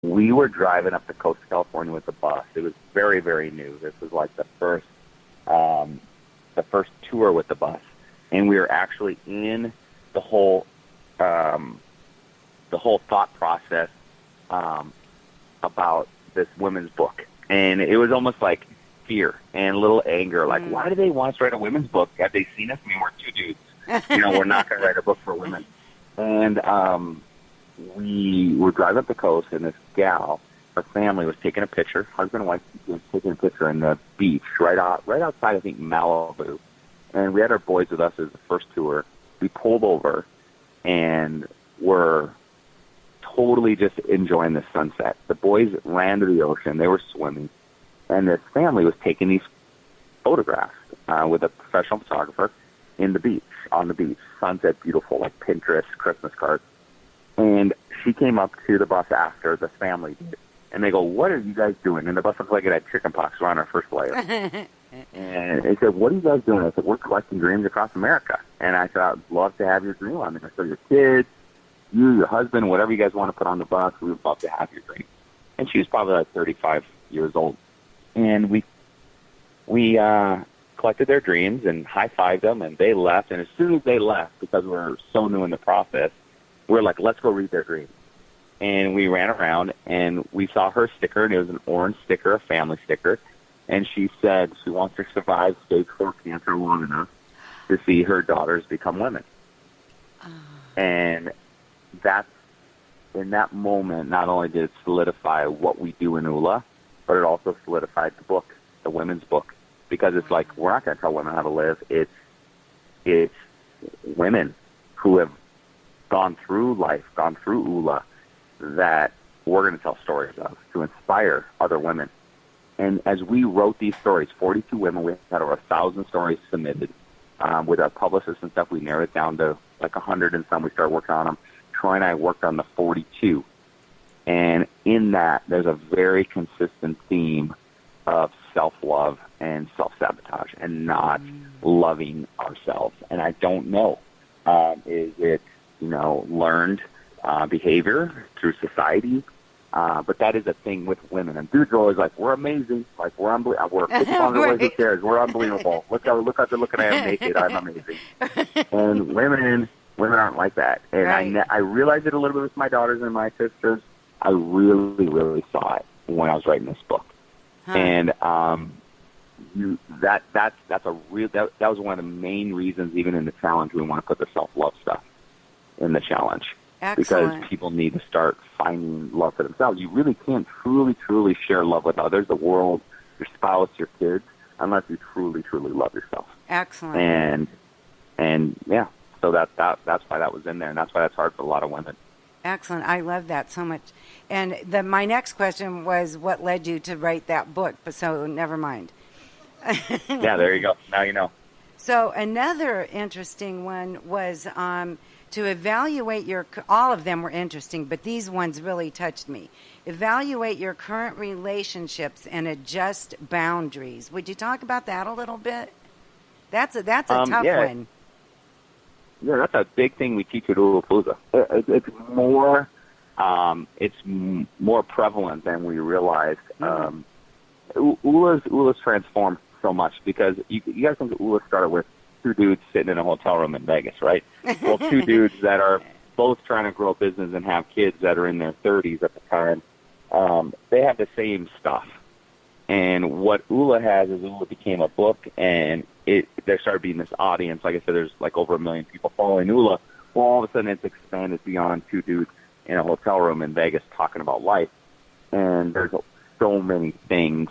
we were driving up the coast of California with the bus. It was very, very new. This was like the first tour with the bus, and we were actually in the whole thought process about this women's book, and it was almost like fear and a little anger, like, why do they want us to write a women's book? Have they seen us? I mean, we're two dudes. We're not going to write a book for women. And we were driving up the coast, and this gal, her family was taking a picture, husband and wife was taking a picture in the beach right outside, I think, Malibu. And we had our boys with us as the first tour. We pulled over, and were totally just enjoying the sunset. The boys ran to the ocean. They were swimming. And this family was taking these photographs with a professional photographer on the beach. Sunset, beautiful, like Pinterest, Christmas cards. And she came up to the bus after the family did. And they go, what are you guys doing? And the bus looked like it had chicken pox. We're on our first layer. And they said, what are you guys doing? I said, we're collecting dreams across America. And I said, I'd love to have your dream on there. So your kids, you, your husband, whatever you guys want to put on the bus, we would love to have your dream. And she was probably like 35 years old. And we collected their dreams and high-fived them, and they left. And as soon as they left, because we were so new in the process, we were like, let's go read their dreams. And we ran around, and we saw her sticker, and it was an orange sticker, a family sticker. And she said she wants to survive stage 4 cancer long enough to see her daughters become women. And that's, in that moment, not only did it solidify what we do in OOLA, but it also solidified the book, the women's book, because it's like, we're not going to tell women how to live. It's women who have gone through life, gone through OOLA, that we're going to tell stories of to inspire other women. And as we wrote these stories, 42 women, we had over 1,000 stories submitted. With our publicists and stuff, we narrowed it down to like 100 and some. We started working on them. Troy and I worked on the 42. And in that, there's a very consistent theme of self-love and self-sabotage and not loving ourselves. And I don't know, is it, learned behavior through society? But that is a thing with women. And dudes are always like, we're amazing. Like, we're unbelievable. We're 50 pounds away, who cares? We're unbelievable. Look how they're looking at him naked. I'm amazing. And women aren't like that. And I realized it a little bit with my daughters and my sisters. I really, really saw it when I was writing this book. And that was one of the main reasons, even in the challenge, we want to put the self-love stuff in the challenge. Excellent. Because people need to start finding love for themselves. You really can't truly, truly share love with others, the world, your spouse, your kids, unless you truly, truly love yourself. Excellent. And yeah, so that's why that was in there, and that's why that's hard for a lot of women. Excellent. I love that so much. And my next question was, what led you to write that book? But so never mind. Yeah, there you go. Now you know. So another interesting one was to evaluate all of them were interesting, but these ones really touched me. Evaluate your current relationships and adjust boundaries. Would you talk about that a little bit? That's a tough one. Yeah, that's a big thing we teach at OOLA. It's more prevalent than we realized. OOLA's transformed so much because you guys think OOLA started with two dudes sitting in a hotel room in Vegas, right? Well, two dudes that are both trying to grow a business and have kids that are in their 30s at the time. They have the same stuff. And what OOLA has is OOLA became a book, and there started being this audience. Like I said, there's like over 1 million people following OOLA. Well, all of a sudden it's expanded beyond two dudes in a hotel room in Vegas talking about life. And there's so many things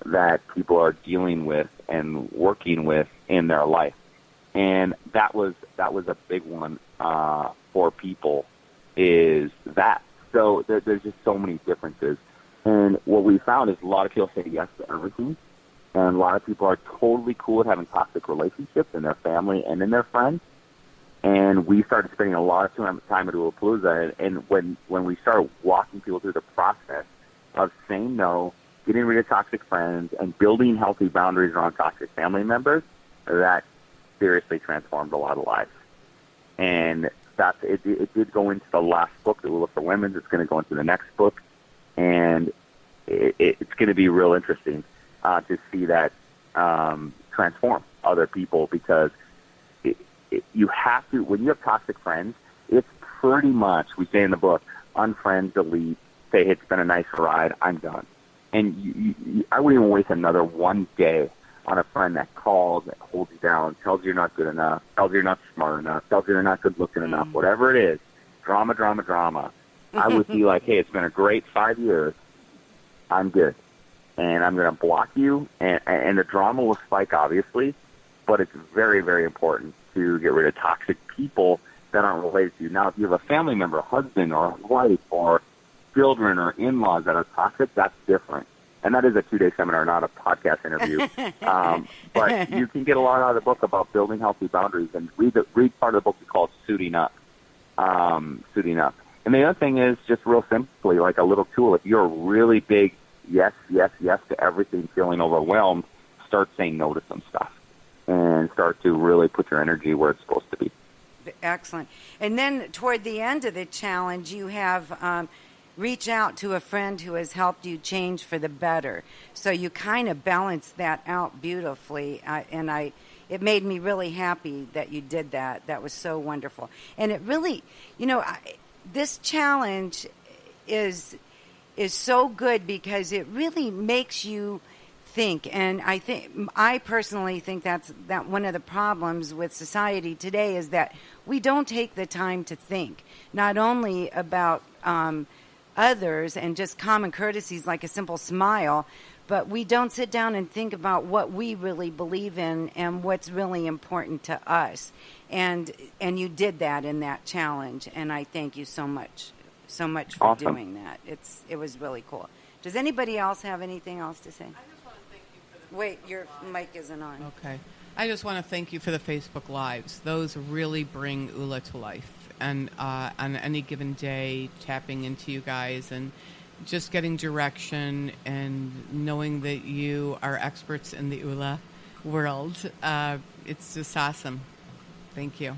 that people are dealing with and working with in their life. And that was a big one for people, is that. So there's just so many differences. And what we found is a lot of people say yes to everything, and a lot of people are totally cool with having toxic relationships in their family and in their friends. And we started spending a lot of time at OOLapalooza, and when we started walking people through the process of saying no, getting rid of toxic friends, and building healthy boundaries around toxic family members, that seriously transformed a lot of lives. And it did go into the last book, the OOLA for Women. It's going to go into the next book. it's going to be real interesting to see that transform other people, because you have to, when you have toxic friends, it's pretty much, we say in the book, unfriend, delete, say, hey, it's been a nice ride, I'm done. And I wouldn't even waste another one day on a friend that calls, that holds you down, tells you you're not good enough, tells you you're not smart enough, tells you you're not good looking enough, whatever it is, drama. I would be like, hey, it's been a great 5 years, I'm good. And I'm going to block you, and the drama will spike, obviously, but it's very, very important to get rid of toxic people that aren't related to you. Now, if you have a family member, a husband or a wife or children or in-laws that are toxic, that's different. And that is a 2-day seminar, not a podcast interview. But you can get a lot out of the book about building healthy boundaries, and read part of the book we call Suiting Up. Suiting Up. And the other thing is just real simply, like a little tool. If you're a really big yes to everything, feeling overwhelmed, start saying no to some stuff and start to really put your energy where it's supposed to be. Excellent. And then toward the end of the challenge, you have reach out to a friend who has helped you change for the better. So you kind of balance that out beautifully, it made me really happy that you did that. That was so wonderful. And it really, this challenge is so good because it really makes you think. And I personally think that one of the problems with society today is that we don't take the time to think, not only about others and just common courtesies like a simple smile, but we don't sit down and think about what we really believe in and what's really important to us. And you did that in that challenge, and I thank you so much for Awesome. doing that. It was really cool. Does anybody else have anything else to say? I just want to thank you for the Wait, your mic isn't on. Okay. I just want to thank you for the Facebook Lives. Those really bring OOLA to life. And on any given day, tapping into you guys and just getting direction and knowing that you are experts in the OOLA world, it's just awesome. Thank you.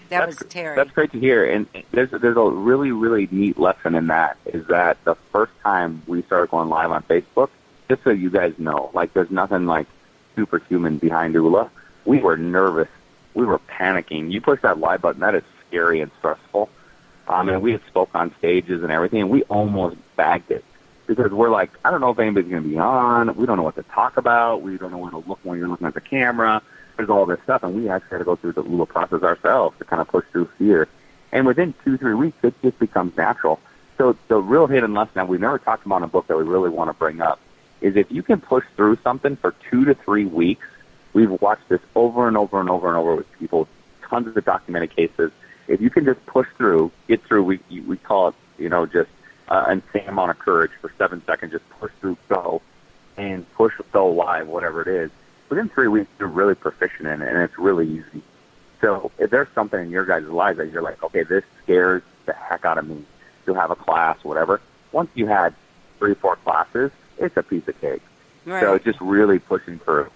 That was Terry. That's great to hear. And there's a really, really neat lesson in that, is that the first time we started going live on Facebook, just so you guys know, like there's nothing like superhuman behind OOLA. We were nervous. We were panicking. You push that live button, that is scary and stressful. And we had spoke on stages and everything, and we almost bagged it because we're like, I don't know if anybody's going to be on. We don't know what to talk about. We don't know where to look when you're looking at the camera. There's all this stuff, and we actually had to go through the OOLA process ourselves to kind of push through fear. And within 2-3 weeks, it just becomes natural. So the real hidden lesson that we've never talked about in a book that we really want to bring up is if you can push through something for 2 to 3 weeks. We've watched this over and over and over and over with people, tons of documented cases. If you can just push through, get through, we call it, just an insane amount of courage for 7 seconds, just push through, go, and push, go live, whatever it is. Within 3 weeks, you're really proficient in it, and it's really easy. So if there's something in your guys' lives that you're like, okay, this scares the heck out of me, you'll have a class, whatever. Once you had 3-4 classes, it's a piece of cake. Right. So just really pushing through.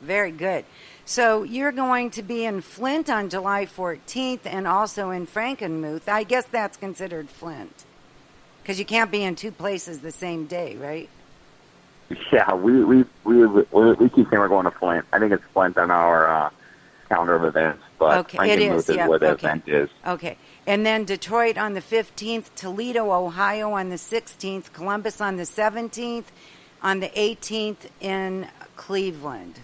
Very good. So you're going to be in Flint on July 14th and also in Frankenmuth. I guess that's considered Flint because you can't be in 2 places the same day, right? Yeah, we keep saying we're going to Flint. I think it's Flint on our calendar of events, but okay, it is. Frankenmuth is where the event is. Okay. And then Detroit on the 15th, Toledo, Ohio on the 16th, Columbus on the 17th, on the 18th in Cleveland.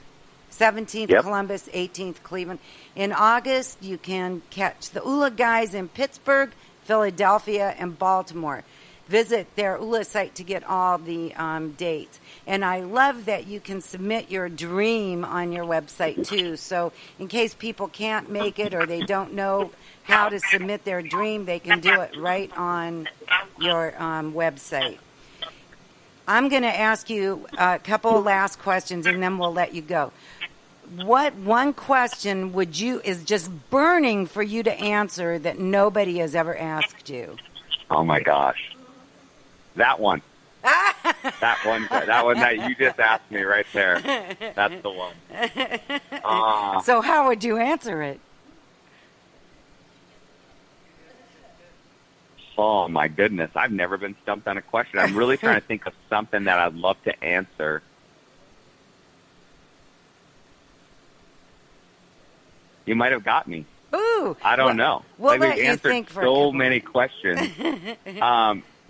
17th, Yep. Columbus, 18th, Cleveland. In August, you can catch the OOLA guys in Pittsburgh, Philadelphia, and Baltimore. Visit their OOLA site to get all the dates. And I love that you can submit your dream on your website, too. So in case people can't make it or they don't know how to submit their dream, they can do it right on your website. I'm going to ask you a couple of last questions, and then we'll let you go. What one question is just burning for you to answer that nobody has ever asked you? Oh my gosh, that one that you just asked me right there. That's the one. So how would you answer it? Oh, my goodness. I've never been stumped on a question. I'm really trying to think of something that I'd love to answer. You might have got me. Ooh. I don't know. We'll like, let we've you answered think for so many questions.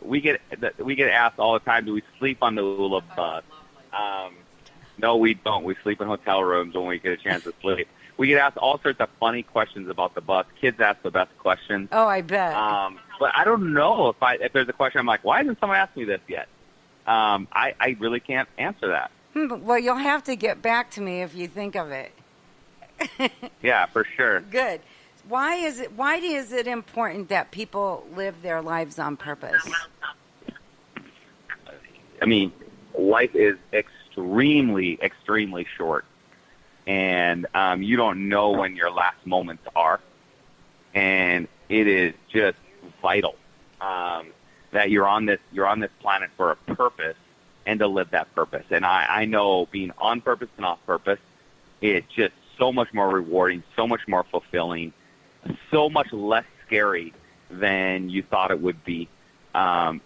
We get asked all the time, do we sleep on the OOLA bus? No, we don't. We sleep in hotel rooms when we get a chance to sleep. We get asked all sorts of funny questions about the bus. Kids ask the best questions. Oh, I bet. But I don't know if there's a question I'm like, why hasn't someone asked me this yet? I really can't answer that. Well, you'll have to get back to me if you think of it. Yeah, for sure. Good. Why is it important that people live their lives on purpose? I mean, life is extremely, extremely short. And you don't know when your last moments are. And it is just vital that you're on this planet for a purpose and to live that purpose. And I know being on purpose and off purpose, it's just so much more rewarding, so much more fulfilling, so much less scary than you thought it would be. And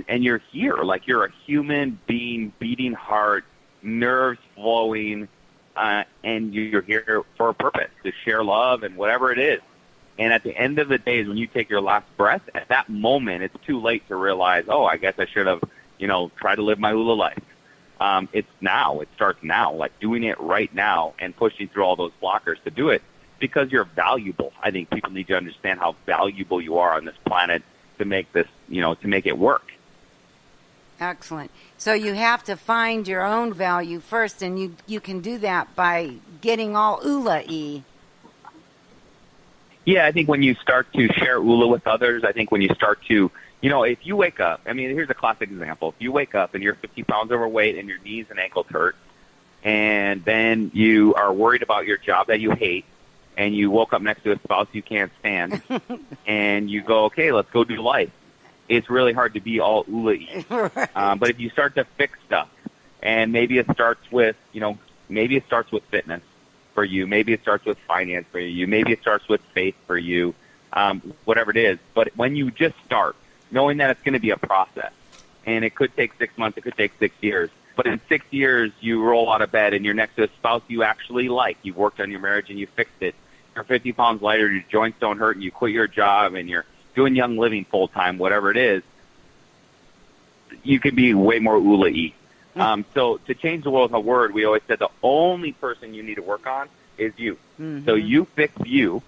you're here, like you're a human being, beating heart, nerves flowing, and you're here for a purpose, to share love and whatever it is. And at the end of the day is when you take your last breath, at that moment, it's too late to realize, oh, I guess I should have, tried to live my OOLA life. It's now. It starts now, like doing it right now and pushing through all those blockers to do it because you're valuable. I think people need to understand how valuable you are on this planet to make this, to make it work. Excellent. So you have to find your own value first, and you can do that by getting all OOLA-y. Yeah, I think when you start to share OOLA with others, I think when you start to, if you wake up, I mean, here's a classic example. If you wake up and you're 50 pounds overweight and your knees and ankles hurt, and then you are worried about your job that you hate, and you woke up next to a spouse you can't stand, and you go, okay, let's go do life. It's really hard to be all OOLA-y. Right. But if you start to fix stuff, and maybe it starts with, fitness for you, maybe it starts with finance for you, maybe it starts with faith for you, whatever it is. But when you just start, knowing that it's going to be a process, and it could take 6 months, it could take 6 years, but in 6 years you roll out of bed and you're next to a spouse you actually like, you've worked on your marriage and you fixed it, you're 50 pounds lighter, your joints don't hurt, and you quit your job and you're doing Young Living full time, whatever it is, you can be way more OOLA-y. So to change the world with a word, we always said the only person you need to work on is you. Mm-hmm. So you fix you,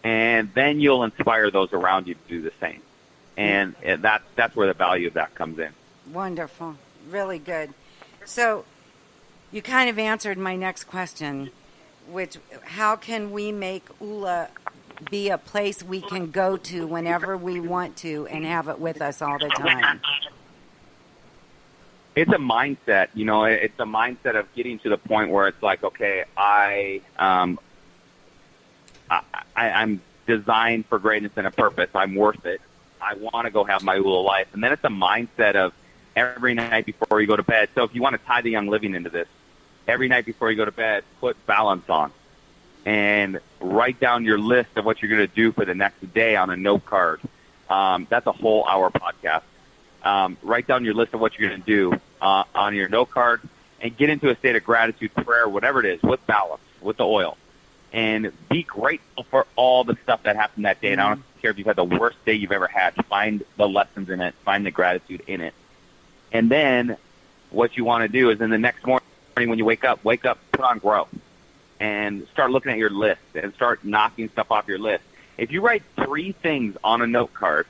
and then you'll inspire those around you to do the same. And that's where the value of that comes in. Wonderful. Really good. So you kind of answered my next question, which how can we make OOLA be a place we can go to whenever we want to and have it with us all the time? It's a mindset, it's a mindset of getting to the point where it's like, okay, I'm designed for greatness and a purpose. I'm worth it. I want to go have my OOLA life. And then it's a mindset of every night before you go to bed. So if you want to tie the Young Living into this, every night before you go to bed, put balance on and write down your list of what you're going to do for the next day on a note card. That's a whole hour podcast. Write down your list of what you're going to do on your note card and get into a state of gratitude, prayer, whatever it is, with balance, with the oil. And be grateful for all the stuff that happened that day. And I don't care if you've had the worst day you've ever had. Find the lessons in it. Find the gratitude in it. And then what you want to do is in the next morning when you wake up, put on grow. And start looking at your list and start knocking stuff off your list. If you write 3 things on a note card,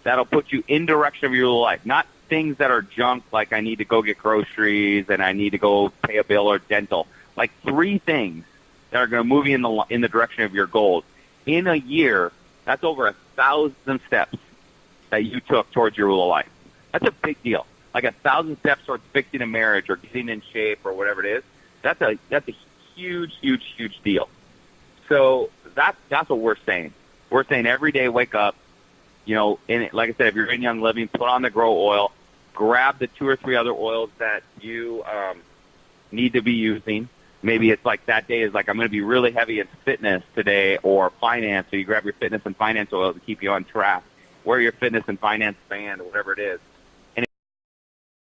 that'll put you in direction of your life, not things that are junk like I need to go get groceries and I need to go pay a bill or dental. Like 3 things that are going to move you in the direction of your goals. In a year, that's over 1,000 steps that you took towards your OOLA life. That's a big deal. Like 1,000 steps towards fixing a marriage or getting in shape or whatever it is. That's a huge, huge, huge deal. So that's what we're saying. We're saying every day wake up. Like I said, if you're in Young Living, put on the grow oil, grab the 2 or 3 other oils that you need to be using. Maybe it's like that day is like, I'm going to be really heavy in fitness today or finance. So you grab your fitness and finance oil to keep you on track. wear your fitness and finance band, whatever it is.